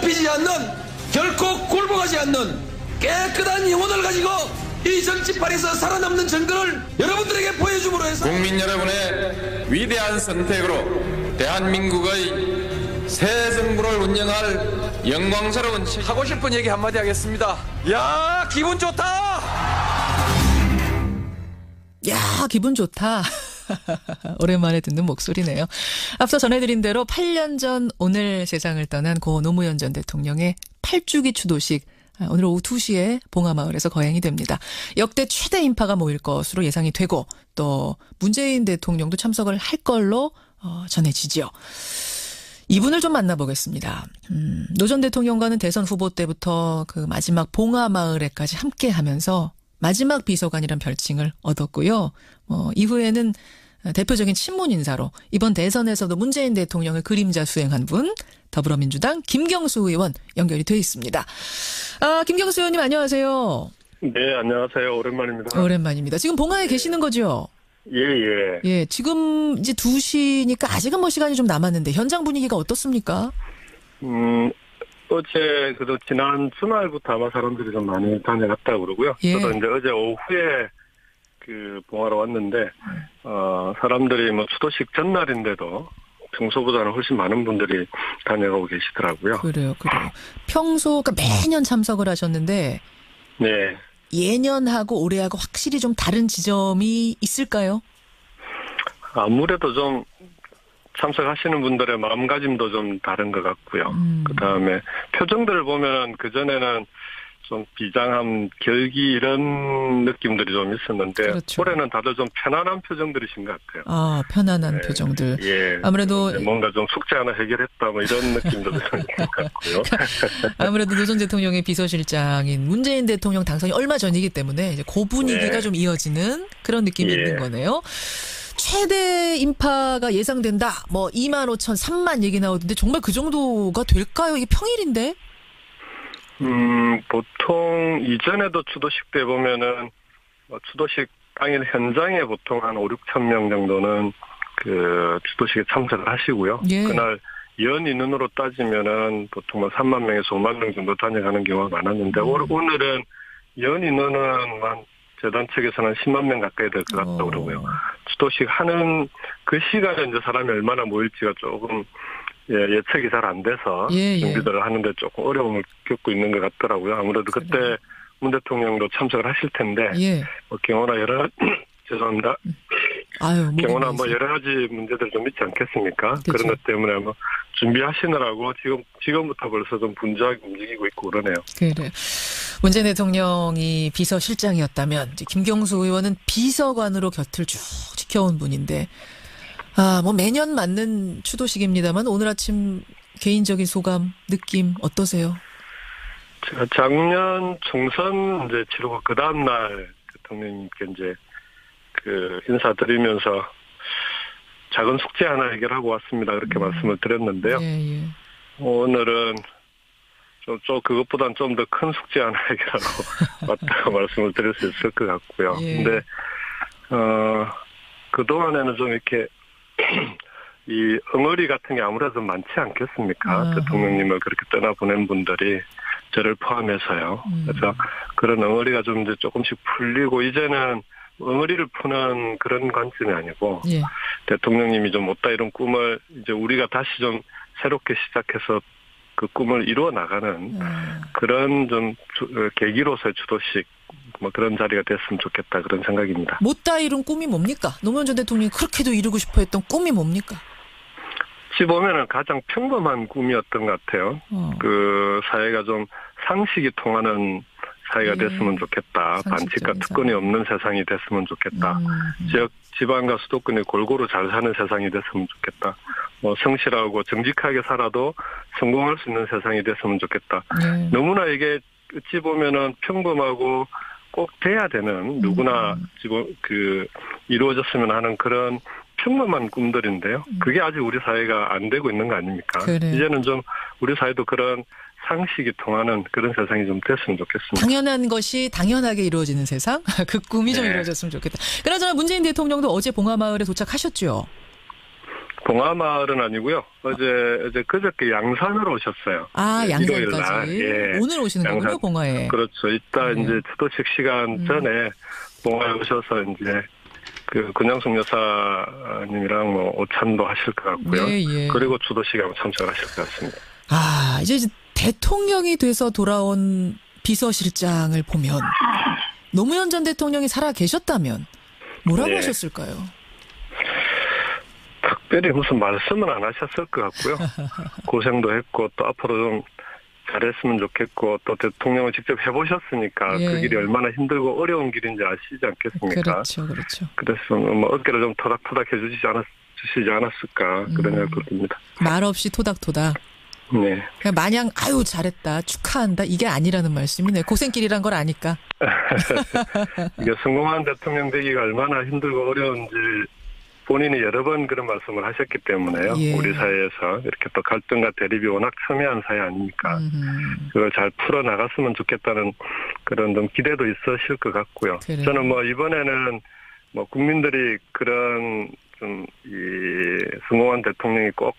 굽히지 않는, 결코 굴복하지 않는 깨끗한 영혼을 가지고 이 정치판에서 살아남는 정권을 여러분들에게 보여줌으로 해서 국민 여러분의 위대한 선택으로 대한민국의 새 정부를 운영할 영광스러운 하고 싶은 얘기 한마디 하겠습니다. 야, 기분 좋다. 야, 기분 좋다. 오랜만에 듣는 목소리네요. 앞서 전해드린 대로 8년 전 오늘 세상을 떠난 고 노무현 전 대통령의 8주기 추도식 오늘 오후 2시에 봉하마을에서 거행이 됩니다. 역대 최대 인파가 모일 것으로 예상이 되고 또 문재인 대통령도 참석을 할 걸로 전해지죠. 이분을 좀 만나보겠습니다. 노 전 대통령과는 대선 후보 때부터 그 마지막 봉하마을에까지 함께 하면서 마지막 비서관이란 별칭을 얻었고요. 이후에는 대표적인 친문 인사로 이번 대선에서도 문재인 대통령을 그림자 수행한 분, 더불어민주당 김경수 의원 연결이 돼 있습니다. 김경수 의원님 안녕하세요. 네, 안녕하세요. 오랜만입니다. 오랜만입니다. 지금 봉하에 계시는 거죠? 예. 예, 지금 이제 2시니까 아직은 뭐 시간이 좀 남았는데 현장 분위기가 어떻습니까? 어제 그래도 지난 주말부터 아마 사람들이 좀 많이 다녀갔다고 그러고요. 예. 저도 이제 어제 오후에 그 봉하러 왔는데 사람들이 뭐 추도식 전날인데도 평소보다는 훨씬 많은 분들이 다녀가고 계시더라고요. 그래요. 평소 그러니까 매년 참석을 하셨는데 네. 예년하고 올해하고 확실히 좀 다른 지점이 있을까요? 아무래도 좀 참석하시는 분들의 마음가짐도 좀 다른 것 같고요. 그다음에 표정들을 보면 그전에는 좀 비장함, 결기 이런 느낌들이 좀 있었는데 그렇죠. 올해는 다들 좀 편안한 표정들이신 것 같아요. 편안한 네. 표정들. 예. 아무래도 뭔가 좀 숙제 하나 해결했다 뭐 이런 느낌도 좀 있는 것 같고요. 아무래도 노 전 대통령의 비서실장인 문재인 대통령 당선이 얼마 전이기 때문에 이제 그 분위기가 네. 좀 이어지는 그런 느낌이 예. 있는 거네요. 최대 인파가 예상된다. 뭐 2만 5천, 3만 얘기 나오던데 정말 그 정도가 될까요? 이게 평일인데? 보통 이전에도 추도식 때 보면은 추도식 당일 현장에 보통 한 5, 6천 명 정도는 그 추도식에 참석을 하시고요. 예. 그날 연 인원으로 따지면은 보통 뭐 3만 명에서 5만 명 정도 다녀가는 경우가 많았는데 오늘은 연 인원은 한 재단 측에서는 10만 명 가까이 될 것 같다고 그러고요. 추도식 하는 그 시간에 이제 사람이 얼마나 모일지가 조금 예측이 잘 안 돼서 준비들을 하는데 조금 어려움을 겪고 있는 것 같더라고요. 아무래도 그때 문 대통령도 참석을 하실 텐데 경호나 죄송합니다. 경호나 뭐 여러 가지 문제들 좀 있지 않겠습니까? 그렇죠. 그런 것 때문에 뭐 준비하시느라고 지금부터 벌써 좀 분주하게 움직이고 있고 그러네요. 그래. 문재인 대통령이 비서실장이었다면 이제 김경수 의원은 비서관으로 곁을 쭉 지켜온 분인데 뭐 매년 맞는 추도식입니다만 오늘 아침 개인적인 소감, 느낌 어떠세요? 제가 작년 총선 이제 치르고 그 다음 날 대통령님께 이제 그 인사드리면서 작은 숙제 하나 해결하고 왔습니다. 그렇게 말씀을 드렸는데요. 예. 오늘은 좀 그것보다는 좀 더 큰 숙제 하나 해결하고 왔다고 말씀을 드릴 수 있을 것 같고요. 근데 그동안에는 좀 이렇게 이 응어리 같은 게 아무래도 많지 않겠습니까? 대통령님을 그렇게 떠나보낸 분들이 저를 포함해서요. 그래서 그런 응어리가 좀 이제 조금씩 풀리고 이제는 응어리를 푸는 그런 관점이 아니고 대통령님이 좀 못다 이룬 꿈을 이제 우리가 다시 좀 새롭게 시작해서 그 꿈을 이루어 나가는 그런 좀 계기로서의 추도식 뭐 그런 자리가 됐으면 좋겠다 그런 생각입니다. 못다 이룬 꿈이 뭡니까? 노무현 전 대통령이 그렇게도 이루고 싶어 했던 꿈이 뭡니까? 어찌 보면은 가장 평범한 꿈이었던 것 같아요. 그 사회가 좀 상식이 통하는 사회가 됐으면 좋겠다. 반칙과 특권이 없는 세상이 됐으면 좋겠다. 지역 지방과 수도권이 골고루 잘 사는 세상이 됐으면 좋겠다. 뭐 성실하고 정직하게 살아도 성공할 수 있는 세상이 됐으면 좋겠다. 너무나 이게 어찌 보면은 평범하고 꼭 돼야 되는 누구나 지금 그 이루어졌으면 하는 그런 평범한 꿈들인데요. 그게 아직 우리 사회가 안 되고 있는 거 아닙니까? 이제는 좀 우리 사회도 그런 상식이 통하는 그런 세상이 좀 됐으면 좋겠습니다. 당연한 것이 당연하게 이루어지는 세상? 그 꿈이 좀 이루어졌으면 좋겠다. 그나저나 문재인 대통령도 어제 봉하마을에 도착하셨죠? 봉하마을은 아니고요. 어제 그저께 양산으로 오셨어요. 아, 네, 일요일 양산까지. 날. 예. 오늘 오시는 거군요, 양산. 봉화에. 그렇죠. 이따 이제 추도식 시간 전에 봉화에 오셔서 이제 그 권양숙 여사님이랑 뭐 오찬도 하실 것 같고요. 예, 예. 그리고 추도식에 참석하실 것 같습니다. 아, 이제 대통령이 돼서 돌아온 비서실장을 보면 노무현 전 대통령이 살아 계셨다면 뭐라고 네. 하셨을까요? 특별히 무슨 말씀은 안 하셨을 것 같고요. 고생도 했고 또 앞으로 좀 잘했으면 좋겠고 또 대통령을 직접 해보셨으니까 예. 그 길이 얼마나 힘들고 어려운 길인지 아시지 않겠습니까? 그렇죠, 그렇죠. 그래서 뭐 어깨를 좀 토닥토닥 해주시지 않았을까 그런 생각이 듭니다. 말 없이 토닥토닥. 네. 그냥 마냥 아유 잘했다 축하한다 이게 아니라는 말씀이네. 고생길이란 걸 아니까. 이게 성공한 대통령 되기가 얼마나 힘들고 어려운지 본인이 여러 번 그런 말씀을 하셨기 때문에요. 예. 우리 사회에서 이렇게 또 갈등과 대립이 워낙 첨예한 사회 아닙니까? 그걸 잘 풀어나갔으면 좋겠다는 그런 좀 기대도 있으실 것 같고요. 그래요. 저는 뭐 이번에는 뭐 국민들이 그런 좀 이 성공한 대통령이 꼭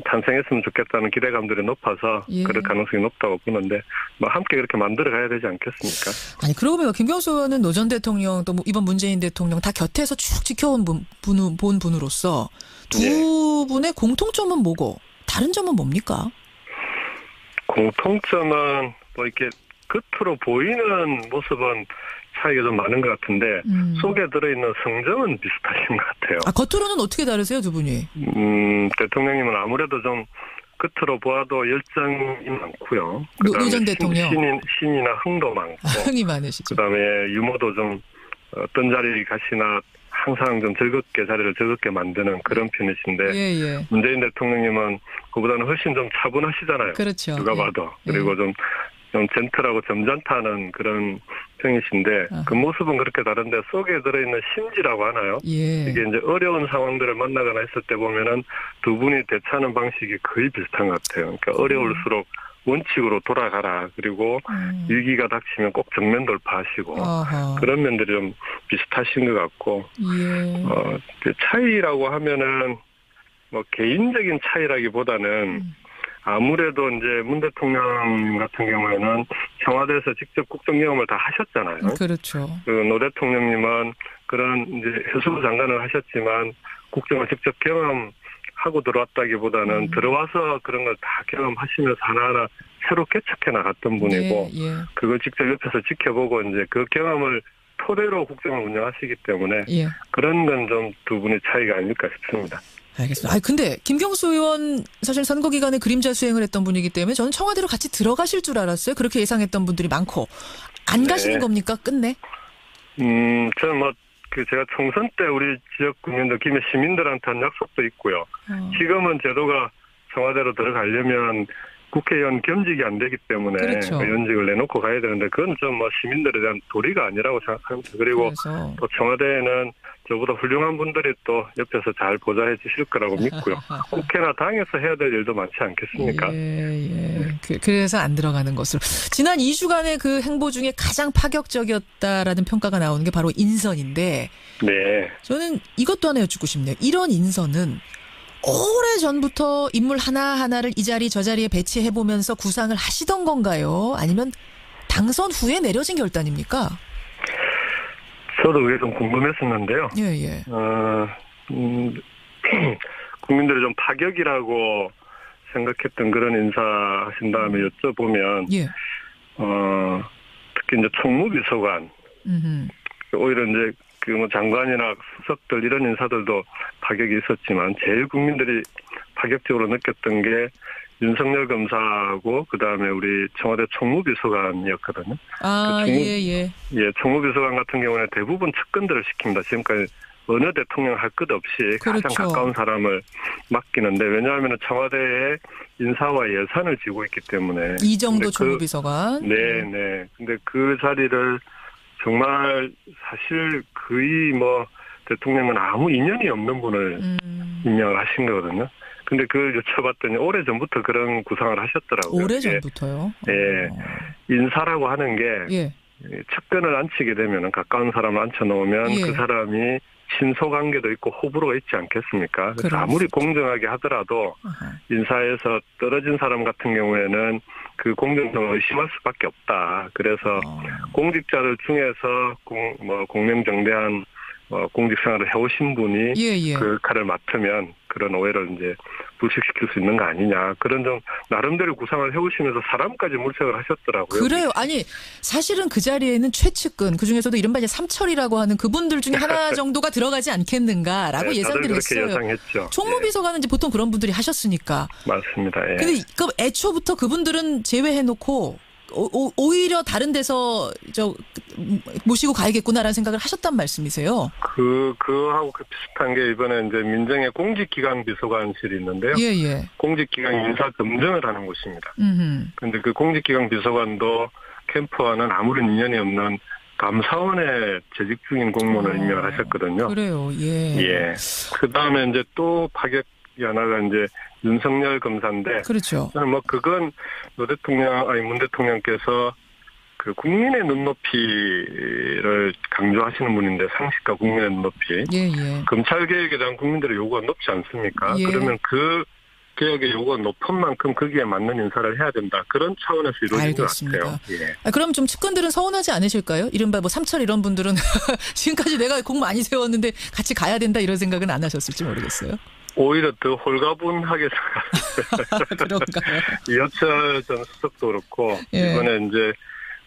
탄생했으면 좋겠다는 기대감들이 높아서 예. 그럴 가능성이 높다고 보는데 뭐 함께 그렇게 만들어 가야 되지 않겠습니까? 아니 그러고 보니까 김경수 의원은 노 전 대통령 또 이번 문재인 대통령 다 곁에서 쭉 지켜온 본 분으로서 두 예. 분의 공통점은 뭐고 다른 점은 뭡니까? 공통점은 뭐 이렇게 겉으로 보이는 모습은 차이가 좀 많은 것 같은데 속에 들어있는 성정은 비슷하신 것 같아요. 아 겉으로는 어떻게 다르세요 두 분이? 대통령님은 아무래도 좀 겉으로 보아도 열정이 많고요. 노 전 대통령. 신이나 흥도 많고. 흥이 많으시죠. 그다음에 유머도 좀 어떤 자리에 가시나 항상 좀 자리를 즐겁게 만드는 그런 편이신데 예. 문재인 대통령님은 그보다는 훨씬 좀 차분하시잖아요. 그렇죠. 누가 예. 봐도. 그리고 좀 젠틀하고 점잖다는 그런 편이신데 그 모습은 그렇게 다른데 속에 들어있는 심지라고 하나요? 예. 이게 이제 어려운 상황들을 만나거나 했을 때 보면은 두 분이 대처하는 방식이 거의 비슷한 것 같아요. 그러니까 어려울수록 원칙으로 돌아가라. 그리고 위기가 닥치면 꼭 정면 돌파하시고 아하. 그런 면들이 좀 비슷하신 것 같고 예. 차이라고 하면은 뭐 개인적인 차이라기보다는 아무래도 이제 문 대통령 같은 경우에는 청와대에서 직접 국정 경험을 다 하셨잖아요. 그렇죠. 노 대통령님은 그런 이제 해수부 장관을 하셨지만 국정을 직접 경험하고 들어왔다기보다는 들어와서 그런 걸 다 경험하시면서 하나하나 새로 개척해 나갔던 분이고 예. 그걸 직접 옆에서 지켜보고 이제 그 경험을 토대로 국정을 운영하시기 때문에 예. 그런 건 좀 두 분의 차이가 아닐까 싶습니다. 알겠습니다. 근데 김경수 의원 사실 선거 기간에 그림자 수행을 했던 분이기 때문에 저는 청와대로 같이 들어가실 줄 알았어요. 그렇게 예상했던 분들이 많고 안 가시는 겁니까? 끝내? 저는 뭐 제가 총선 때 우리 지역 국민들, 김해 시민들한테 한 약속도 있고요. 지금은 제도가 청와대로 들어가려면 국회의원 겸직이 안 되기 때문에 그렇죠. 의원직을 내놓고 가야 되는데 그건 좀 뭐 시민들에 대한 도리가 아니라고 생각합니다. 그리고 그래서. 또 청와대에는 저보다 훌륭한 분들이 또 옆에서 잘 보좌해 주실 거라고 믿고요. 국회나 당에서 해야 될 일도 많지 않겠습니까? 예. 그래서 안 들어가는 것으로. 지난 2주간의 그 행보 중에 가장 파격적이었다라는 평가가 나오는 게 바로 인선인데 네. 저는 이것도 하나 여쭙고 싶네요. 이런 인선은 오래전부터 인물 하나하나를 이 자리 저 자리에 배치해보면서 구상을 하시던 건가요? 아니면 당선 후에 내려진 결단입니까? 저도 그게 좀 궁금했었는데요. 예. 국민들이 좀 파격이라고 생각했던 그런 인사하신 다음에 여쭤보면, 예. 특히 이제 총무비서관, 오히려 이제 뭐 장관이나 수석들 이런 인사들도 파격이 있었지만 제일 국민들이 파격적으로 느꼈던 게 윤석열 검사하고 그다음에 우리 청와대 총무비서관이었거든요. 예. 총무비서관 같은 경우는 대부분 측근들을 시킵니다. 지금까지 어느 대통령 할 것 없이 그렇죠. 가장 가까운 사람을 맡기는데 왜냐하면 청와대에 인사와 예산을 지고 있기 때문에 이정도 총무비서관. 네. 근데 그 자리를 정말 사실 거의 뭐 대통령은 아무 인연이 없는 분을 임명을 하신 거거든요. 근데 그걸 여쭤봤더니 오래전부터 그런 구상을 하셨더라고요. 오래전부터요? 예. 인사라고 하는 게 예. 측근을 앉히게 되면 가까운 사람을 앉혀놓으면 예. 그 사람이 친소관계도 있고 호불호가 있지 않겠습니까? 그래서 그럼. 아무리 공정하게 하더라도 아하. 인사에서 떨어진 사람 같은 경우에는 그 공정성을 의심할 수밖에 없다. 그래서 공직자들 중에서 공명정대한 공직생활을 해오신 분이 예. 그 역할을 맡으면 그런 오해를 이제 불식시킬 수 있는 거 아니냐. 그런 좀 나름대로 구상을 해오시면서 사람까지 물색을 하셨더라고요. 그래요. 아니 사실은 그 자리에는 최측근 그중에서도 이른바 이제 삼철이라고 하는 그분들 중에 하나 정도가 들어가지 않겠는가라고 네, 예상들을 다들 그렇게 했어요. 예상했죠. 총무비서관은 이제 보통 그런 분들이 하셨으니까. 맞습니다. 예. 근데 그 애초부터 그분들은 제외해놓고 오히려 다른 데서 모시고 가야겠구나라는 생각을 하셨단 말씀이세요. 그하고 비슷한 게 이번에 이제 민정의 공직기강 비서관실이 있는데요. 예. 공직기강 인사 검증을 하는 곳입니다. 근데 그 공직기강 비서관도 캠프와는 아무런 인연이 없는 감사원에 재직 중인 공무원을 임명을 하셨거든요. 그래요. 예. 그 다음에 이제 또 파격이 하나가 이제 윤석열 검사인데. 그렇죠. 저는 그건 문 대통령께서 그 국민의 눈높이를 강조하시는 분인데 상식과 국민의 눈높이. 예. 검찰 개혁에 대한 국민들의 요구가 높지 않습니까? 예. 그러면 그 개혁의 요구가 높은 만큼 거기에 맞는 인사를 해야 된다. 그런 차원에서 이루어진 알겠습니다. 것 같아요. 예. 그럼 좀 측근들은 서운하지 않으실까요? 이른바 삼철 이런 분들은 지금까지 내가 공 많이 세웠는데 같이 가야 된다 이런 생각은 안 하셨을지 모르겠어요. 오히려 더 홀가분하게 그런가요? 이호철 전 수석도 그렇고 예. 이번에 이제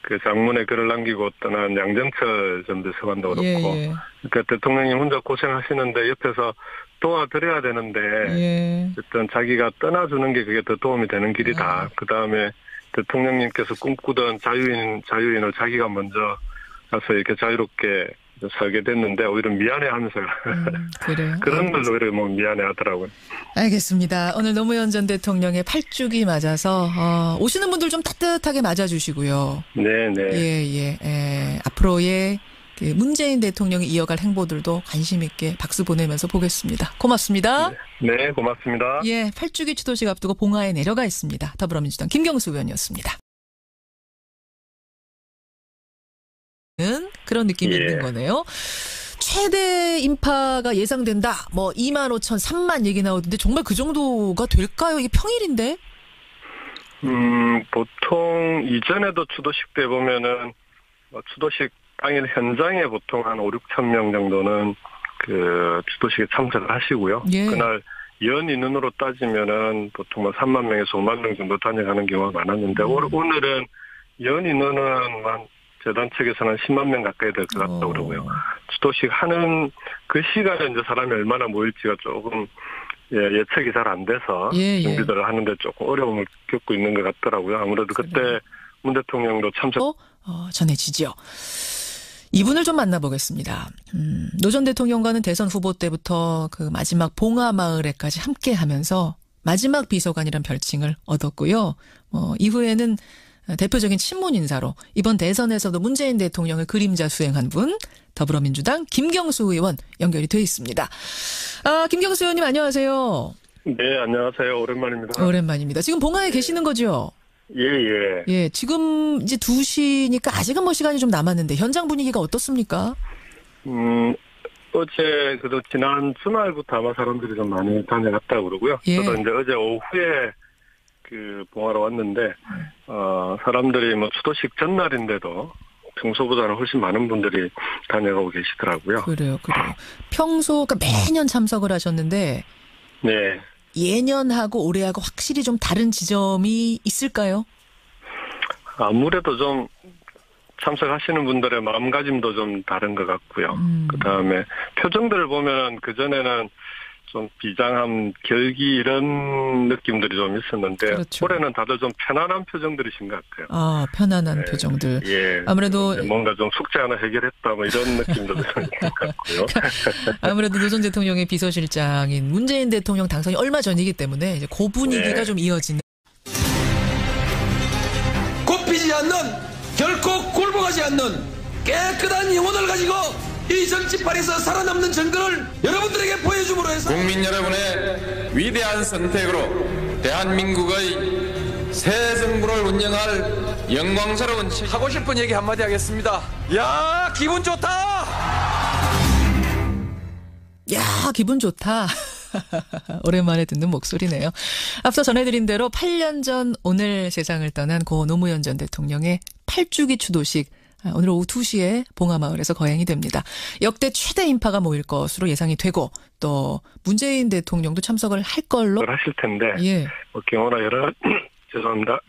그 장문에 글을 남기고 떠난 양정철 전 비서관도 그렇고 예. 그러니까 대통령이 혼자 고생하시는데 옆에서 도와드려야 되는데 예. 어쨌든 자기가 떠나주는 게 그게 더 도움이 되는 길이다. 그 다음에 대통령님께서 꿈꾸던 자유인을 자기가 먼저 가서 이렇게 자유롭게 살게 됐는데 오히려 미안해하면서 그래요. 그런 걸로 오히려 미안해하더라고요. 알겠습니다. 오늘 노무현 전 대통령의 8주기 맞아서 오시는 분들 좀 따뜻하게 맞아주시고요. 네네. 예. 앞으로의 그 문재인 대통령이 이어갈 행보들도 관심 있게 박수 보내면서 보겠습니다. 고맙습니다. 네, 고맙습니다. 예, 8주기 추도식 앞두고 봉화에 내려가 있습니다. 더불어민주당 김경수 의원이었습니다. 그런 느낌이 있는 거네요. 최대 인파가 예상된다. 2만 5천, 3만 얘기 나오던데 정말 그 정도가 될까요? 이게 평일인데? 보통 이전에도 추도식 때 보면은 추도식 당일 현장에 보통 한 5, 6천 명 정도는 그 추도식에 참석을 하시고요. 예. 그날 연 인원으로 따지면은 보통 3만 명에서 5만 명 정도 다녀가는 경우가 많았는데 오늘은 연 인원은 재단 측에서는 10만 명 가까이 될 것 같다고 그러고요. 추도식 하는 그 시간에 이제 사람이 얼마나 모일지가 조금 예측이 잘 안 돼서 준비들을 하는데 조금 어려움을 겪고 있는 것 같더라고요. 아무래도 그때 문 대통령도 참석 전해지죠. 이분을 좀 만나보겠습니다. 노 전 대통령과는 대선 후보 때부터 그 마지막 봉화마을에까지 함께하면서 마지막 비서관이란 별칭을 얻었고요. 이후에는 대표적인 친문 인사로 이번 대선에서도 문재인 대통령을 그림자 수행한 분 더불어민주당 김경수 의원 연결이 돼 있습니다. 김경수 의원님 안녕하세요. 네, 안녕하세요. 오랜만입니다. 오랜만입니다. 지금 봉화에 계시는 거죠? 예. 예, 지금 이제 2시니까 아직은 시간이 좀 남았는데 현장 분위기가 어떻습니까? 어제 그래도 지난 주말부터 아마 사람들이 좀 많이 다녀갔다고 그러고요. 예. 저도 이제 어제 오후에 그 봉화로 왔는데 사람들이 추도식 전날인데도 평소보다는 훨씬 많은 분들이 다녀가고 계시더라고요. 그래요. 평소 그러니까 매년 참석을 하셨는데 네. 예년하고 올해하고 확실히 좀 다른 지점이 있을까요? 아무래도 좀 참석하시는 분들의 마음가짐도 좀 다른 것 같고요. 그다음에 표정들을 보면 그전에는 좀 비장함, 결기 이런 느낌들이 좀 있었는데 그렇죠. 올해는 다들 좀 편안한 표정들이신 것 같아요. 편안한 표정들. 예. 아무래도 뭔가 좀 숙제 하나 해결했다 이런 느낌도 좀 있는 것 같고요. 아무래도 노 전 대통령의 비서실장인 문재인 대통령 당선이 얼마 전이기 때문에 이제 그 분위기가 좀 이어지는. 굽히지 않는 결코 굴복하지 않는 깨끗한 영혼을 가지고 이 정치판에서 살아남는 정권을 여러분들에게 보여줌으로 해서 국민 여러분의 위대한 선택으로 대한민국의 새 정부를 운영할 영광스러운 하고 싶은 얘기 한마디 하겠습니다. 야, 기분 좋다! 야, 기분 좋다. 오랜만에 듣는 목소리네요. 앞서 전해드린 대로 8년 전 오늘 세상을 떠난 고 노무현 전 대통령의 8주기 추도식 오늘 오후 2시에 봉하마을에서 거행이 됩니다. 역대 최대 인파가 모일 것으로 예상이 되고 또 문재인 대통령도 참석을 할 걸로 하실 텐데 예. 뭐 경호나 죄송합니다.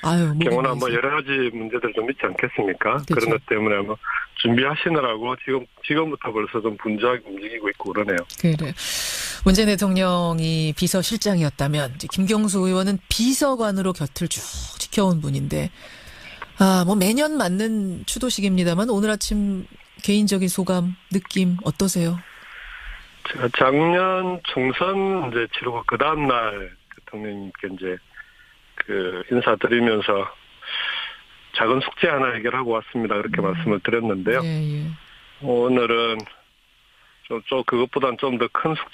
아유, 경호나 뭐 여러 가지 문제들 좀 있지 않겠습니까? 그렇죠. 그런 것 때문에 뭐 준비하시느라고 지금부터 벌써 좀 분주하게 움직이고 있고 그러네요. 그래. 문재인 대통령이 비서실장이었다면 이제 김경수 의원은 비서관으로 곁을 쭉 지켜온 분인데 뭐 매년 맞는 추도식입니다만 오늘 아침 개인적인 소감, 느낌 어떠세요? 제가 작년 총선 이제 치르고 그 다음 날 대통령님께 이제 그 인사드리면서 작은 숙제 하나 해결하고 왔습니다. 그렇게 말씀을 드렸는데요. 예, 예. 오늘은 좀 그것보다는 좀 더 큰 숙제